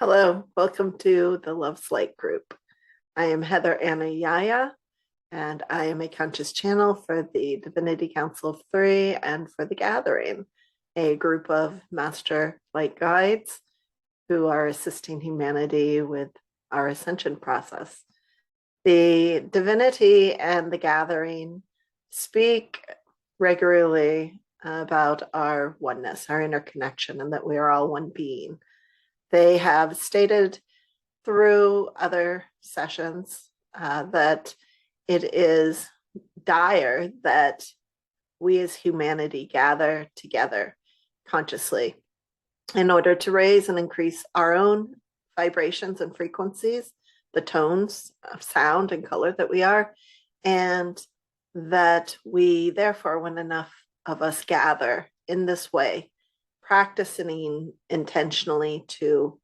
Hello, welcome to the Love Slate group. I am Heather Anayaya, and I am a conscious channel for the Divinity Council of Three and for The Gathering, a group of master light guides who are assisting humanity with our ascension process. The Divinity and The Gathering speak regularly about our oneness, our interconnection, and that we are all one being. They have stated through other sessions that it is dire that we as humanity gather together consciously in order to raise and increase our own vibrations and frequencies, the tones of sound and color that we are, and that we therefore, when enough of us gather in this way, practicing intentionally to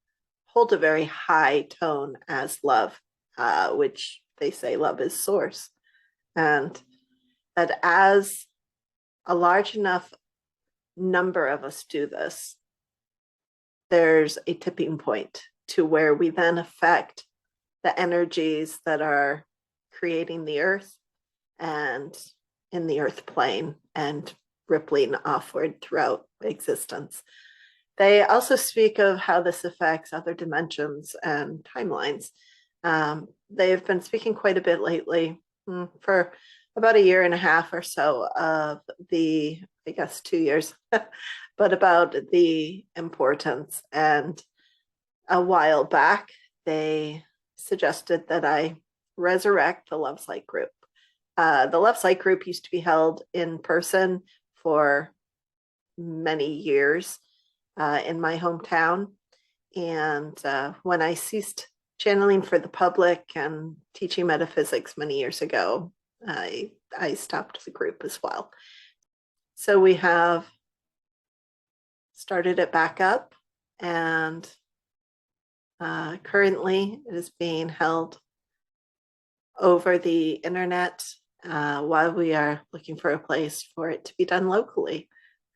hold a very high tone as love, which they say love is source. And that as a large enough number of us do this, there's a tipping point to where we then affect the energies that are creating the earth and in the earth plane and rippling offward throughout existence. They also speak of how this affects other dimensions and timelines. They've been speaking quite a bit lately, for about a year and a half or so of the, I guess 2 years, but about the importance. And a while back, they suggested that I resurrect the Love Light group. The Love Light group used to be held in person for many years in my hometown. And when I ceased channeling for the public and teaching metaphysics many years ago, I stopped the group as well. So we have started it back up, and currently it is being held over the internet while we are looking for a place for it to be done locally.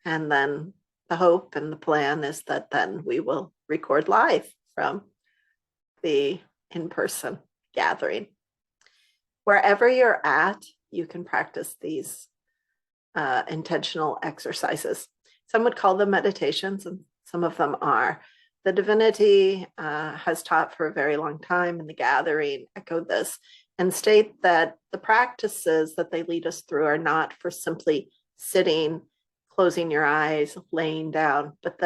And then the hope and the plan is that then we will record live from the in-person gathering. Wherever you're at, you can practice these intentional exercises. Some would call them meditations, and some of them are. The Divinity has taught for a very long time, and the Gathering echoed this and state that the practices that they lead us through are not for simply sitting, closing your eyes, laying down, but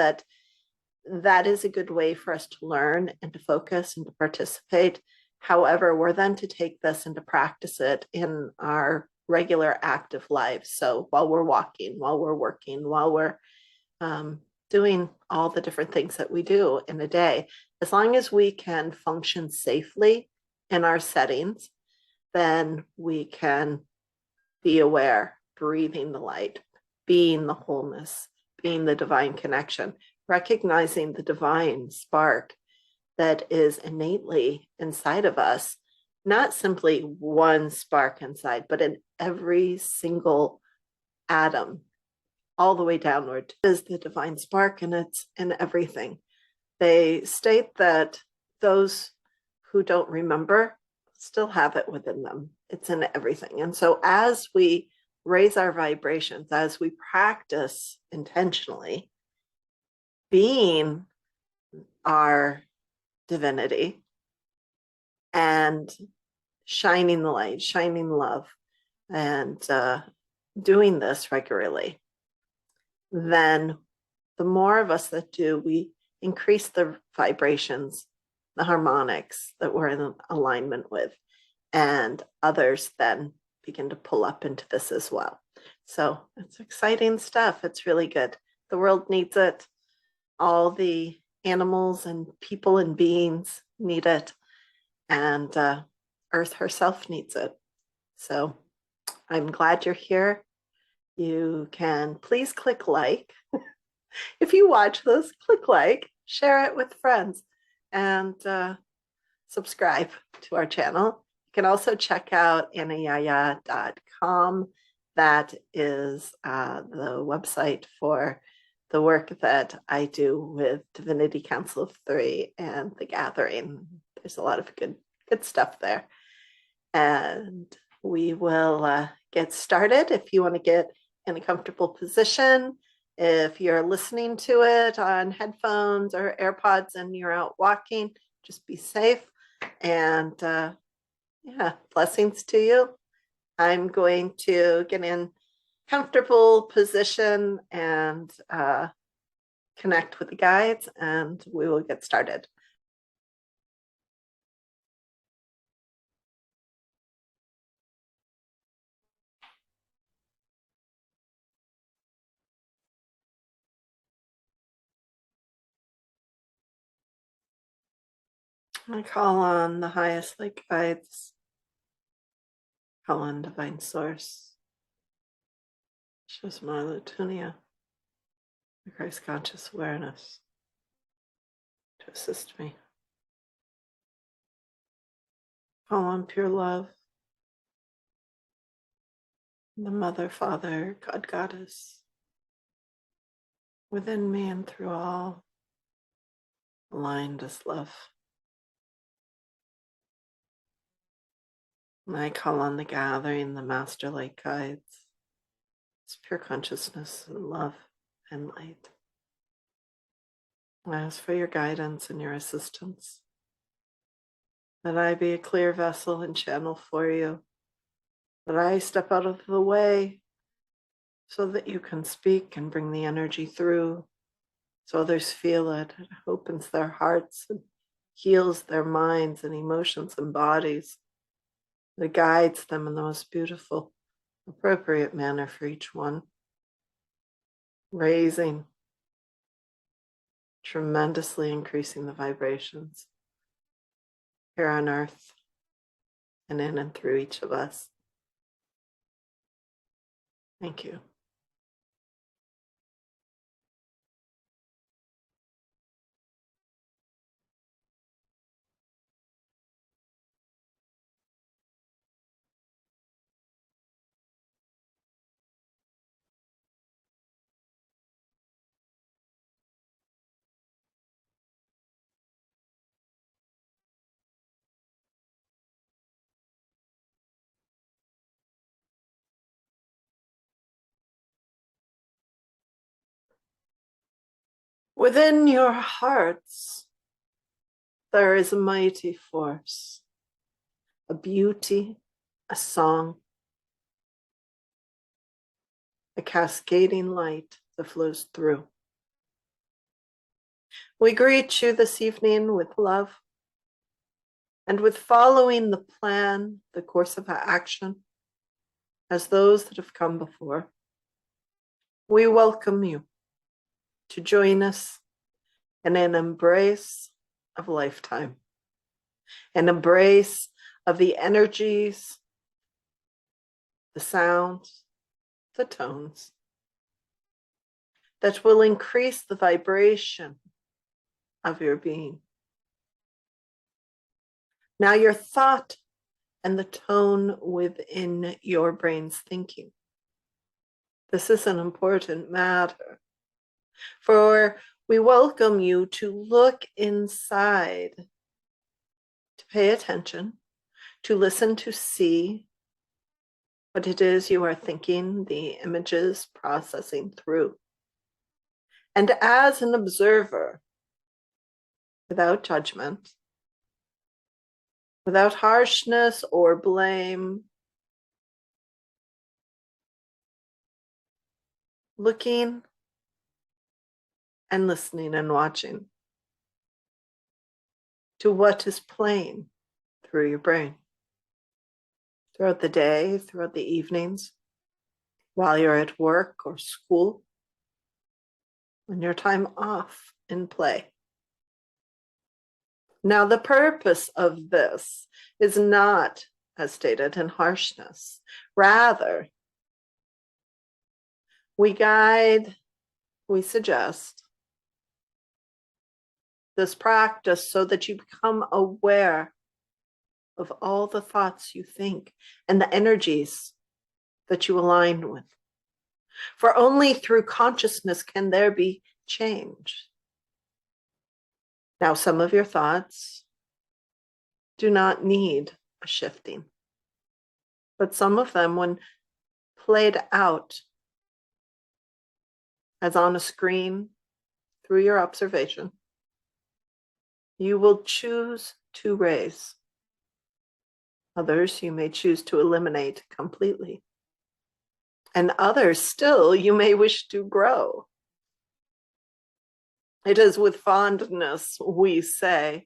that is a good way for us to learn and to focus and to participate. However, we're then to take this and to practice it in our regular active lives. So while we're walking, while we're working, while we're doing all the different things that we do in a day, as long as we can function safely in our settings, then we can be aware, breathing the light, being the wholeness, being the divine connection, recognizing the divine spark that is innately inside of us, not simply one spark inside, but in every single atom, all the way downward is the divine spark, and it's in everything. They state that those who don't remember still have it within them. It's in everything. And so as we raise our vibrations, as we practice intentionally being our divinity and shining the light, shining love, and doing this regularly, then the more of us that do, we increase the vibrations, the harmonics that we're in alignment with, and others then begin to pull up into this as well. So it's exciting stuff. It's really good. The world needs it. All the animals and people and beings need it. And Earth herself needs it. So I'm glad you're here. You can please click like. If you watch this, click like, share it with friends, and subscribe to our channel. You can also check out anayaya.com. That is the website for the work that I do with Divinity Council of Three and the Gathering. There's a lot of good stuff there. And we will get started. If you want to get in a comfortable position, if you're listening to it on headphones or AirPods and you're out walking, just be safe. And yeah, blessings to you. I'm going to get in comfortable position and connect with the guides, and we will get started. I call on the highest light guides, call on divine source, Shosma Lutunia, the Christ conscious awareness to assist me. Call on pure love, the Mother, Father, God, Goddess, within me and through all, aligned as love. And I call on the gathering, the master light guides. It's pure consciousness and love and light. I ask for your guidance and your assistance, that I be a clear vessel and channel for you, that I step out of the way so that you can speak and bring the energy through, so others feel it. It opens their hearts and heals their minds and emotions and bodies. It guides them in the most beautiful, appropriate manner for each one, raising, tremendously increasing the vibrations here on earth and in and through each of us. Thank you. Within your hearts, there is a mighty force, a beauty, a song, a cascading light that flows through. We greet you this evening with love and with following the plan, the course of action, as those that have come before. We welcome you to join us in an embrace of lifetime, an embrace of the energies, the sounds, the tones that will increase the vibration of your being. Now your thought and the tone within your brain's thinking. This is an important matter, for we welcome you to look inside, to pay attention, to listen, to see what it is you are thinking, the images processing through. And as an observer, without judgment, without harshness or blame, looking and listening and watching to what is playing through your brain throughout the day, throughout the evenings, while you're at work or school, on your time off in play. Now, the purpose of this is not, as stated, in harshness. Rather, we guide, we suggest this practice so that you become aware of all the thoughts you think and the energies that you align with, For only through consciousness can there be change. Now, some of your thoughts do not need a shifting, but some of them, when played out as on a screen through your observation, you will choose to raise. Others you may choose to eliminate completely. And others still you may wish to grow. It is with fondness we say,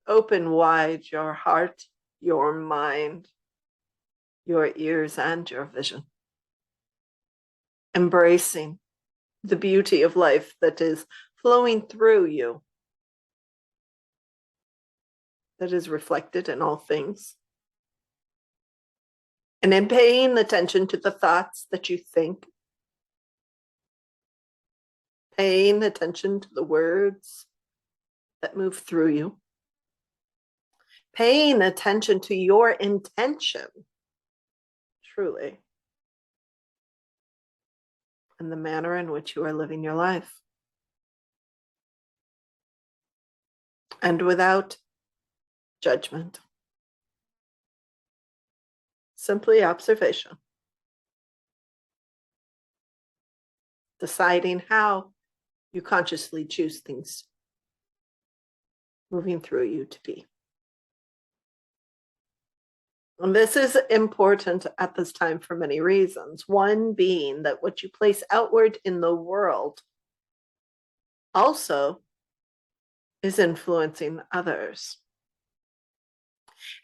open wide your heart, your mind, your ears, and your vision. Embracing the beauty of life that is flowing through you, that is reflected in all things. And in paying attention to the thoughts that you think, paying attention to the words that move through you, paying attention to your intention, truly, and the manner in which you are living your life. And without judgment, simply observation, deciding how you consciously choose things moving through you to be. And this is important at this time for many reasons. One being that what you place outward in the world also is influencing others.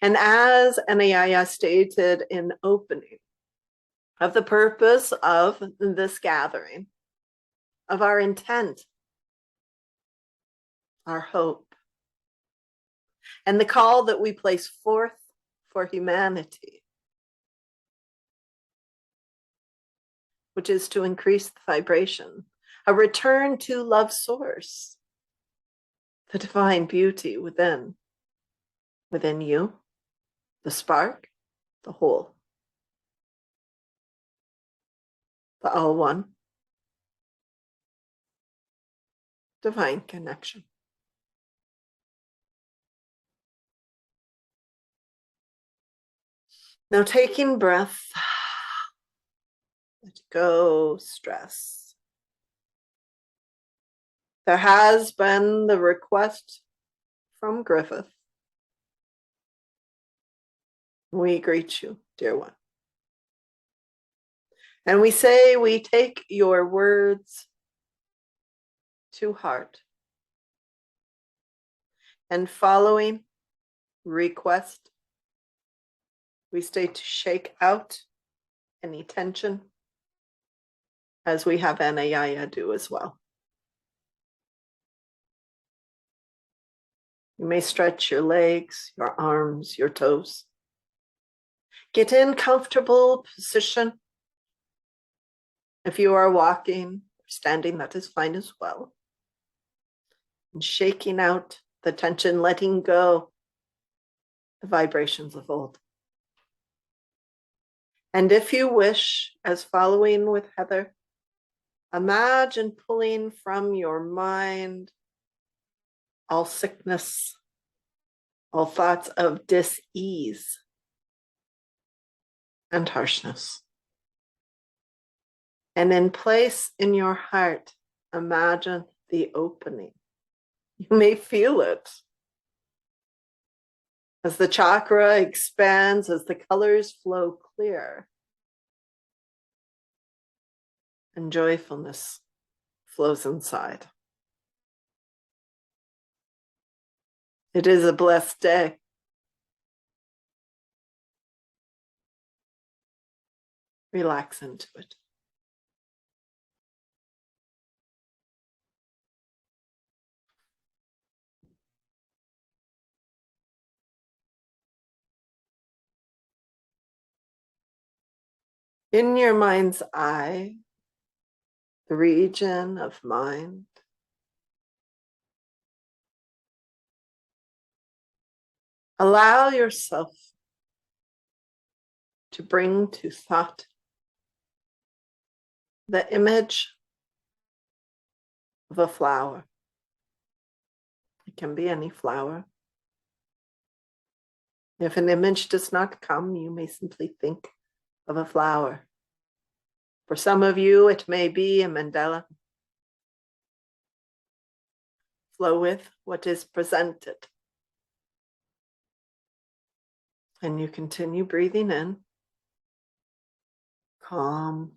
And as Anayaya stated in opening of the purpose of this gathering, of our intent, our hope, and the call that we place forth for humanity, which is to increase the vibration, a return to love source, the divine beauty within you, the spark, the whole, the all one, divine connection. Now, taking breath, let go stress. There has been the request from Griffith. We greet you, dear one. And we say we take your words to heart. And following request, we stay to shake out any tension, as we have Anayaya do as well. You may stretch your legs, your arms, your toes. Get in comfortable position. If you are walking or standing, that is fine as well. And shaking out the tension, letting go the vibrations of old. And if you wish, as following with Heather, imagine pulling from your mind all sickness, all thoughts of dis-ease and harshness. And in place in your heart, imagine the opening. You may feel it as the chakra expands, as the colors flow clear, and joyfulness flows inside. It is a blessed day. Relax into it. In your mind's eye, the region of mind, allow yourself to bring to thought the image of a flower. It can be any flower. If an image does not come, you may simply think of a flower. For some of you, it may be a mandala. Flow with what is presented. And you continue breathing in calm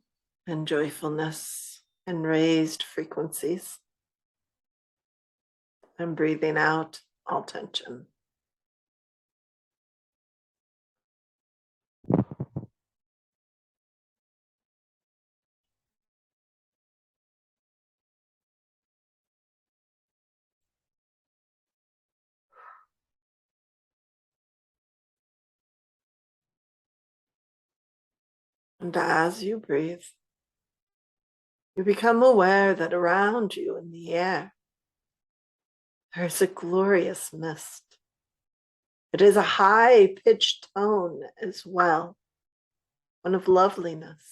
and joyfulness and raised frequencies. And breathing out all tension. And as you breathe, you become aware that around you in the air, there's a glorious mist. It is a high-pitched tone as well, one of loveliness,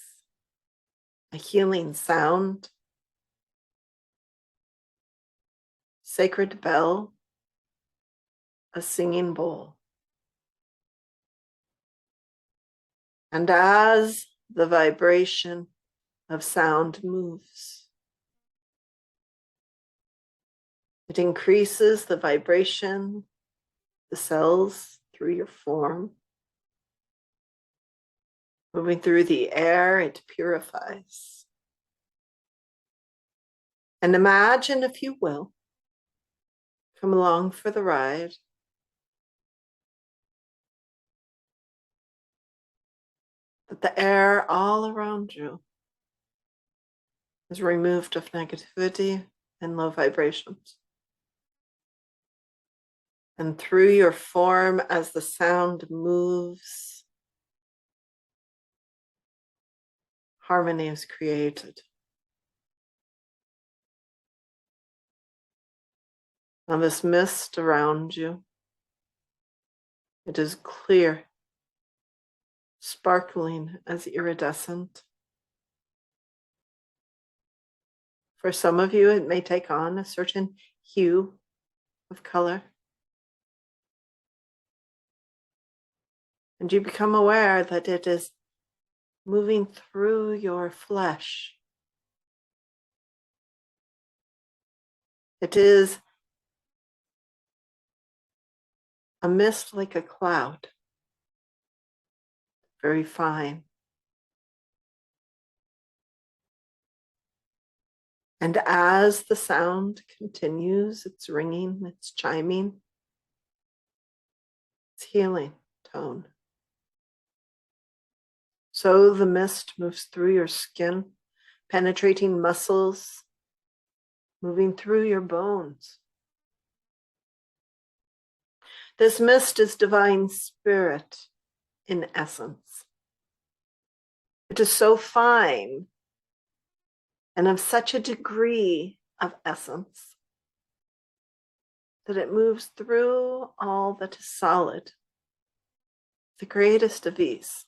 a healing sound, sacred bell, a singing bowl. And as the vibration of sound moves, it increases the vibration, the cells through your form. Moving through the air, it purifies. And imagine, if you will, come along for the ride. That the air all around you is removed of negativity and low vibrations. And through your form, as the sound moves, harmony is created. Now this mist around you, it is clear, sparkling as iridescent. For some of you, it may take on a certain hue of color. And you become aware that it is moving through your flesh. It is a mist like a cloud, very fine. And as the sound continues, it's ringing, it's chiming, it's healing tone. So the mist moves through your skin, penetrating muscles, moving through your bones. This mist is divine spirit in essence. It is so fine and of such a degree of essence that it moves through all that is solid, the greatest of ease.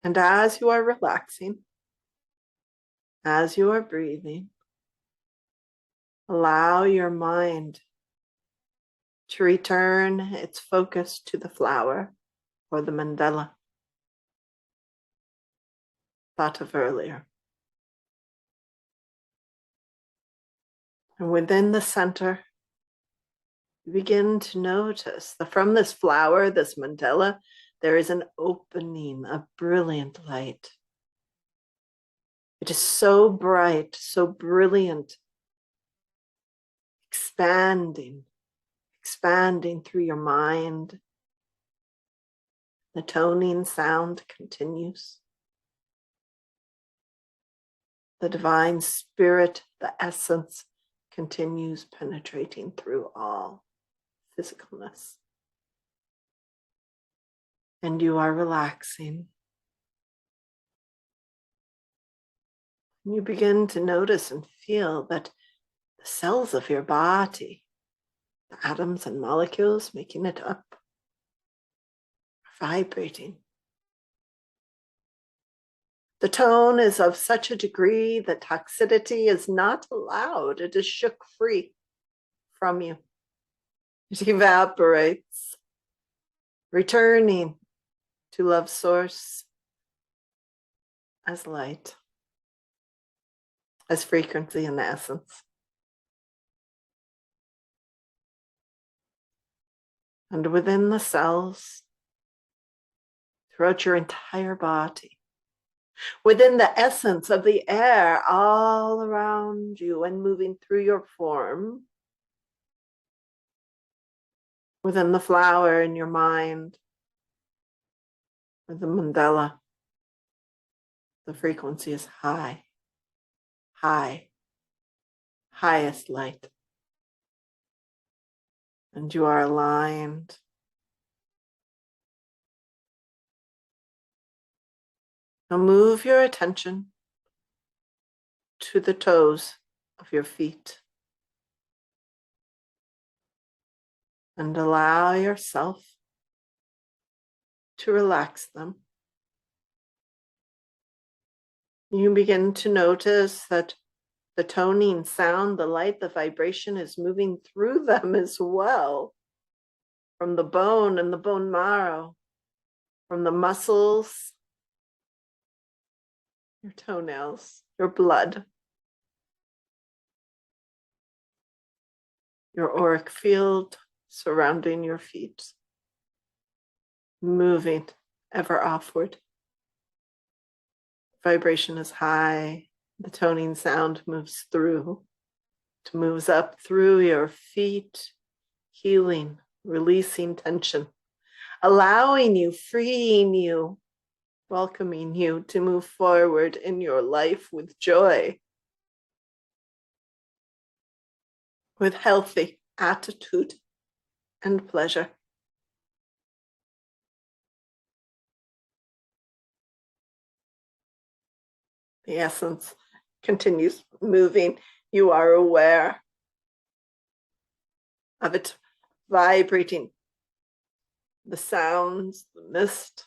And as you are relaxing, as you are breathing, allow your mind to return its focus to the flower or the mandala thought of earlier. And within the center, you begin to notice that from this flower, this mandala, there is an opening, a brilliant light. It is so bright, so brilliant, expanding through your mind. The toning sound continues. The divine spirit, the essence, continues penetrating through all physicalness. And you are relaxing. And you begin to notice and feel that the cells of your body, the atoms and molecules making it up, are vibrating. The tone is of such a degree that toxicity is not allowed. It is shook free from you. It evaporates, returning to love's source as light, as frequency and essence. And within the cells, throughout your entire body, within the essence of the air all around you and moving through your form, within the flower in your mind, with the mandala, the frequency is high, high, highest light. And you are aligned. Now move your attention to the toes of your feet and allow yourself to relax them. You begin to notice that the toning sound, the light, the vibration is moving through them as well, from the bone and the bone marrow, from the muscles, your toenails, your blood, your auric field surrounding your feet, moving ever offward. Vibration is high. The toning sound moves through. It moves up through your feet, healing, releasing tension, allowing you, freeing you, welcoming you to move forward in your life with joy, with healthy attitude and pleasure. The essence continues moving. You are aware of it vibrating, the sounds, the mist,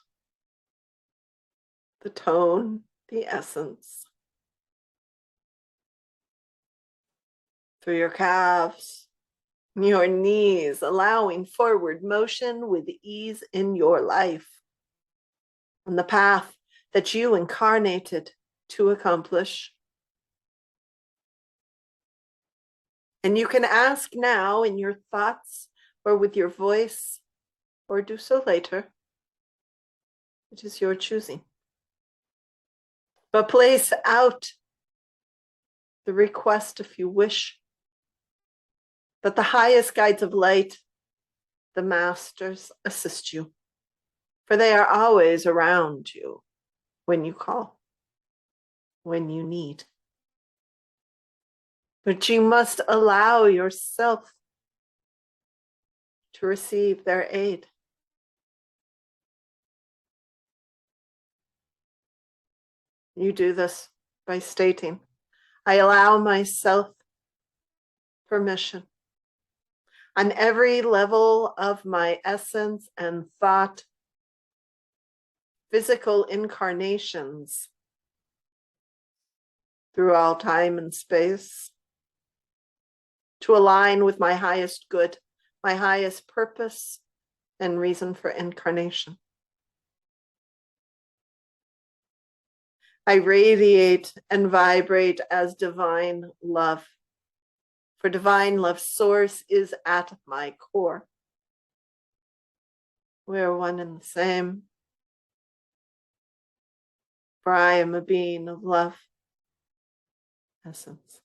the tone, the essence. Through your calves, your knees, allowing forward motion with ease in your life on the path that you incarnated to accomplish. And you can ask now in your thoughts or with your voice, or do so later. It is your choosing. But place out the request, if you wish, that the highest guides of light, the masters, assist you, for they are always around you when you call, when you need. But you must allow yourself to receive their aid. You do this by stating, I allow myself permission on every level of my essence and thought, physical incarnations through all time and space, to align with my highest good, my highest purpose and reason for incarnation. I radiate and vibrate as divine love, for divine love's source is at my core. We are one and the same, for I am a being of love, essence.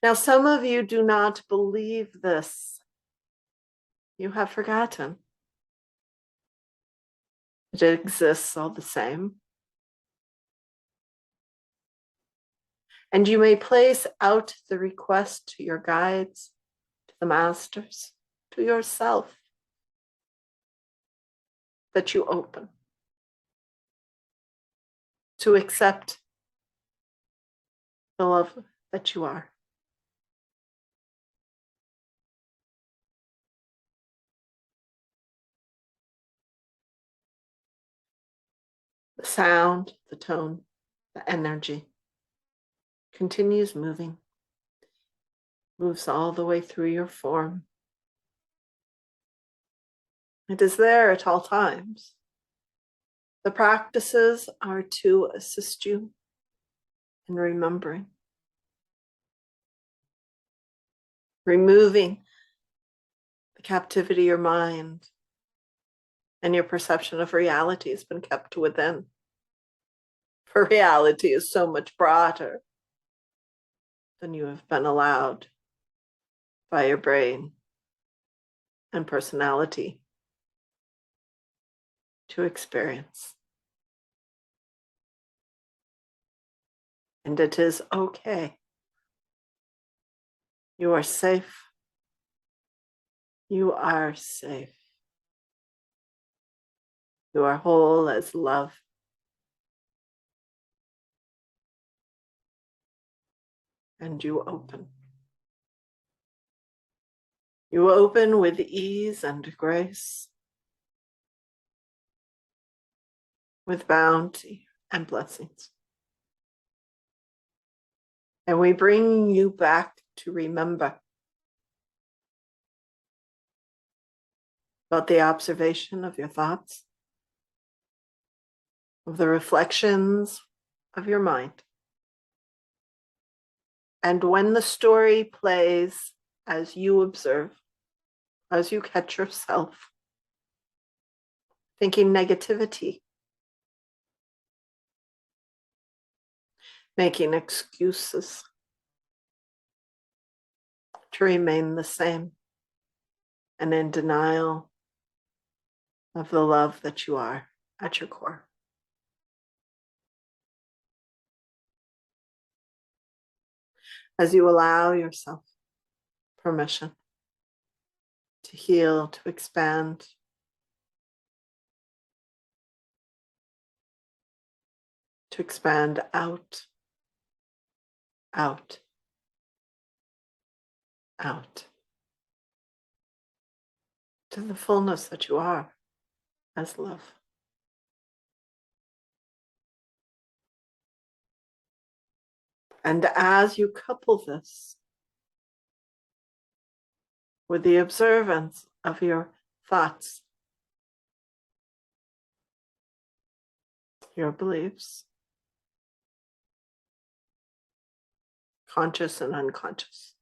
Now, some of you do not believe this. You have forgotten. It exists all the same. And you may place out the request to your guides, to the masters, to yourself, that you open to accept the love that you are. sound, the tone, the energy continues moving, moves all the way through your form. It is there at all times. The practices are to assist you in remembering, removing the captivity your mind and your perception of reality has been kept within. For reality is so much broader than you have been allowed by your brain and personality to experience. And it is okay. You are safe. You are safe. You are whole as love. And you open. You open with ease and grace, with bounty and blessings. And we bring you back to remember about the observation of your thoughts, of the reflections of your mind. And when the story plays as you observe, as you catch yourself thinking negativity, making excuses to remain the same and in denial of the love that you are at your core. As you allow yourself permission to heal, to expand, out, out, out, to the fullness that you are as love. And as you couple this with the observance of your thoughts, your beliefs, conscious and unconscious,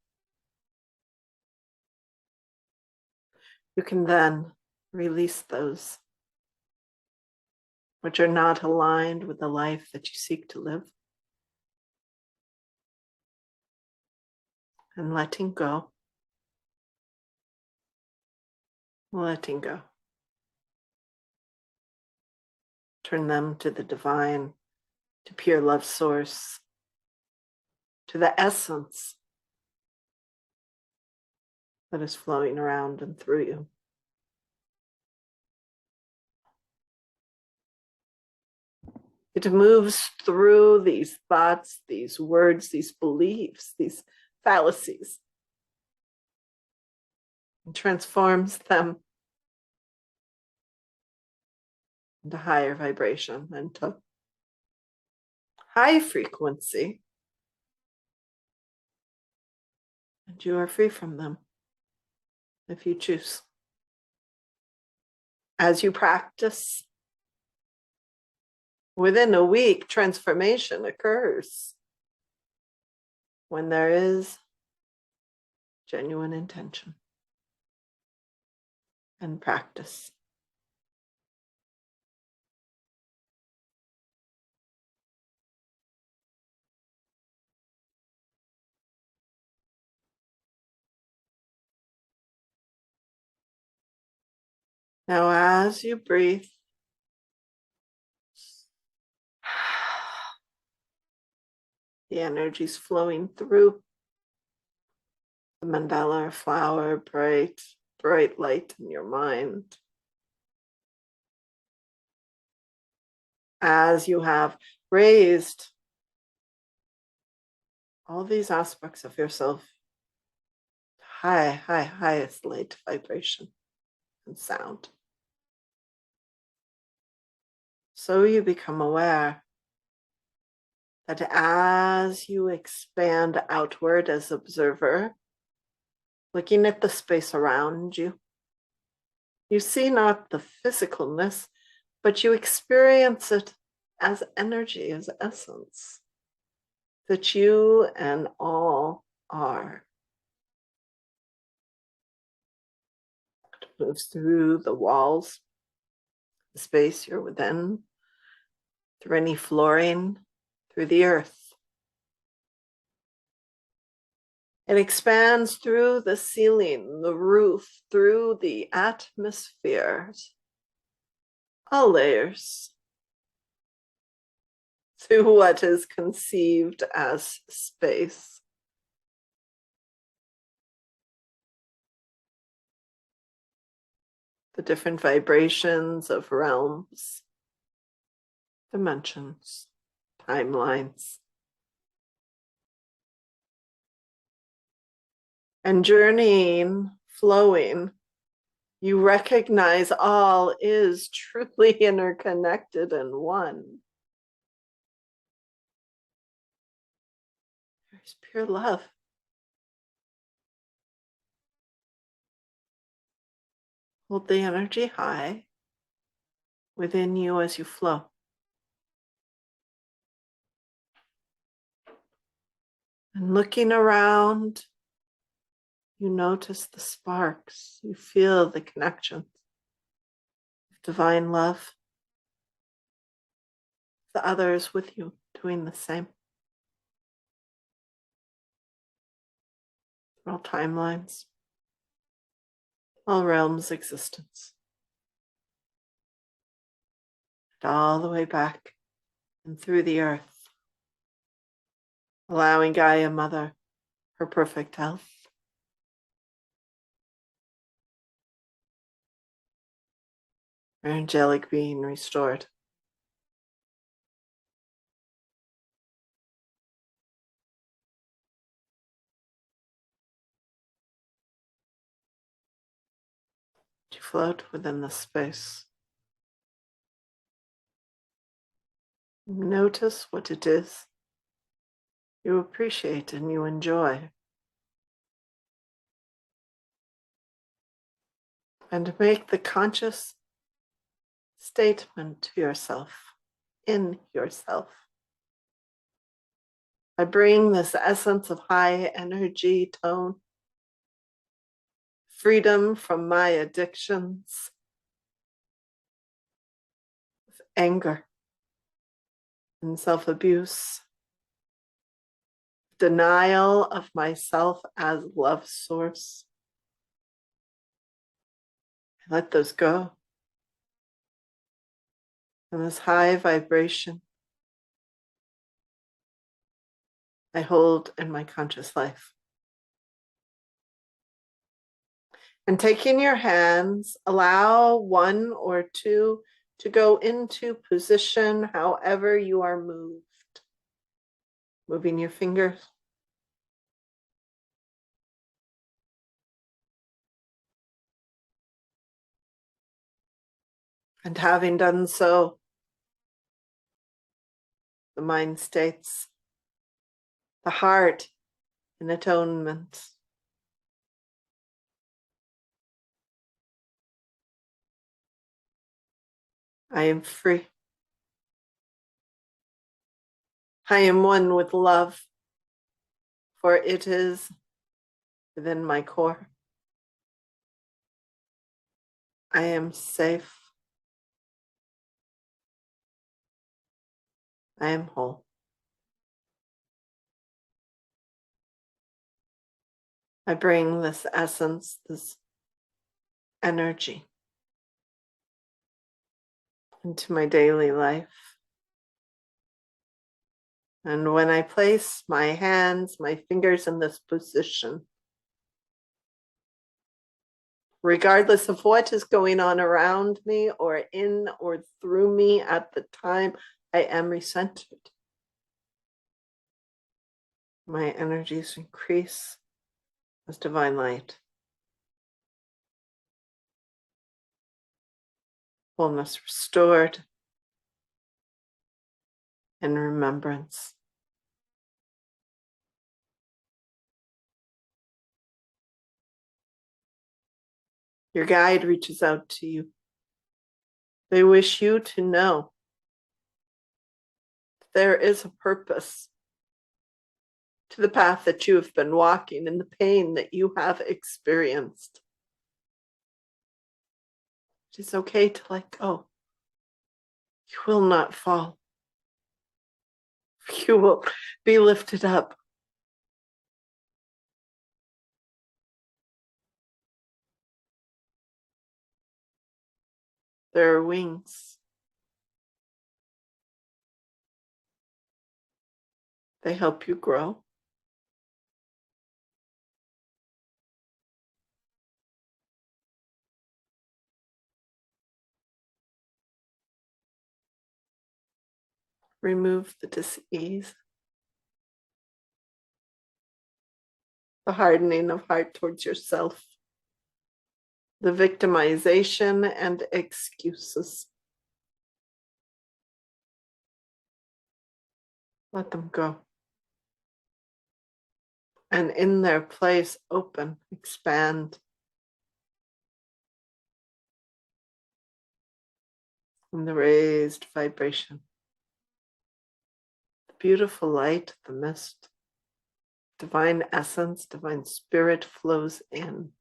you can then release those which are not aligned with the life that you seek to live. And letting go. Letting go. Turn them to the divine, to pure love source, to the essence that is flowing around and through you. It moves through these thoughts, these words, these beliefs, these fallacies, and transforms them into higher vibration, into high frequency. And you are free from them if you choose. As you practice, within a week, transformation occurs when there is genuine intention and practice. Now, as you breathe, the energy is flowing through the mandala flower, bright, bright light in your mind. As you have raised all these aspects of yourself to highest light vibration and sound. So you become aware that as you expand outward as observer, looking at the space around you, you see not the physicalness, but you experience it as energy, as essence, that you and all are. It moves through the walls, the space you're within, through any flooring, through the earth. It expands through the ceiling, the roof, through the atmospheres, all layers, through what is conceived as space. The different vibrations of realms, dimensions, timelines. And journeying, flowing, you recognize all is truly interconnected and one. There's pure love. Hold the energy high within you as you flow. And looking around, you notice the sparks. You feel the connections of divine love. The others with you doing the same. All timelines, all realms' existence. And all the way back and through the earth, allowing Gaia Mother her perfect health. Her angelic being restored. You float within the space. Notice what it is you appreciate and you enjoy. And make the conscious statement to yourself, in yourself. I bring this essence of high energy tone, freedom from my addictions, anger and self-abuse, denial of myself as love source. I let those go. And this high vibration I hold in my conscious life. And taking your hands, allow one or two to go into position however you are moved. Moving your fingers. And having done so, the mind states, the heart in atonement. I am free. I am one with love, for it is within my core. I am safe. I am whole. I bring this essence, this energy into my daily life. And when I place my hands, my fingers in this position, regardless of what is going on around me or in or through me at the time, I am recentered. My energies increase as divine light. Wholeness restored, in remembrance. Your guide reaches out to you. They wish you to know there is a purpose to the path that you have been walking and the pain that you have experienced. It is okay to let go. You will not fall. You will be lifted up. There are wings. They help you grow. Remove the dis-ease, the hardening of heart towards yourself, the victimization and excuses. Let them go. And in their place, open, expand. In the raised vibration, the beautiful light, the mist, divine essence, divine spirit flows in,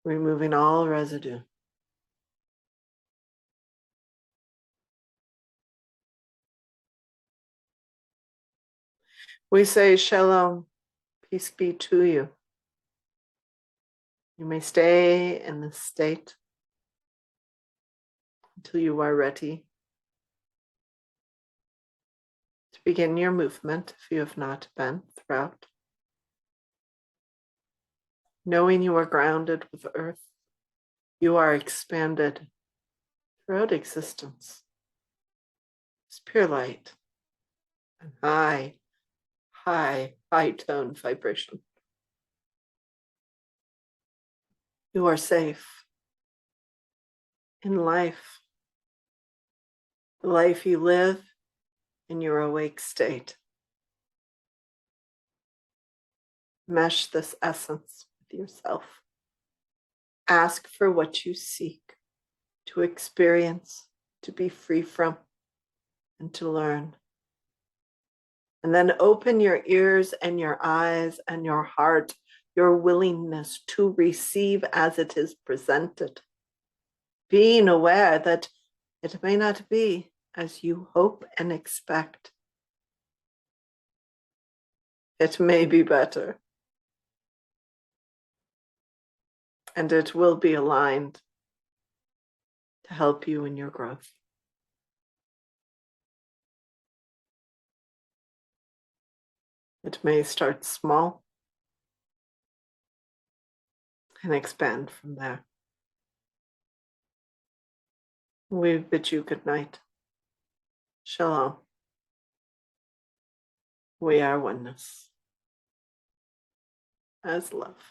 removing all residue. We say shalom, peace be to you. You may stay in this state until you are ready to begin your movement, if you have not been throughout. Knowing you are grounded with earth, you are expanded throughout existence. It's pure light and high tone vibration. You are safe in life, the life you live in your awake state. Mesh this essence with yourself. Ask for what you seek to experience, to be free from, and to learn. And then open your ears and your eyes and your heart, your willingness to receive as it is presented, being aware that it may not be as you hope and expect. It may be better. And it will be aligned to help you in your growth. It may start small and expand from there. We bid you good night. Shalom. We are oneness as love.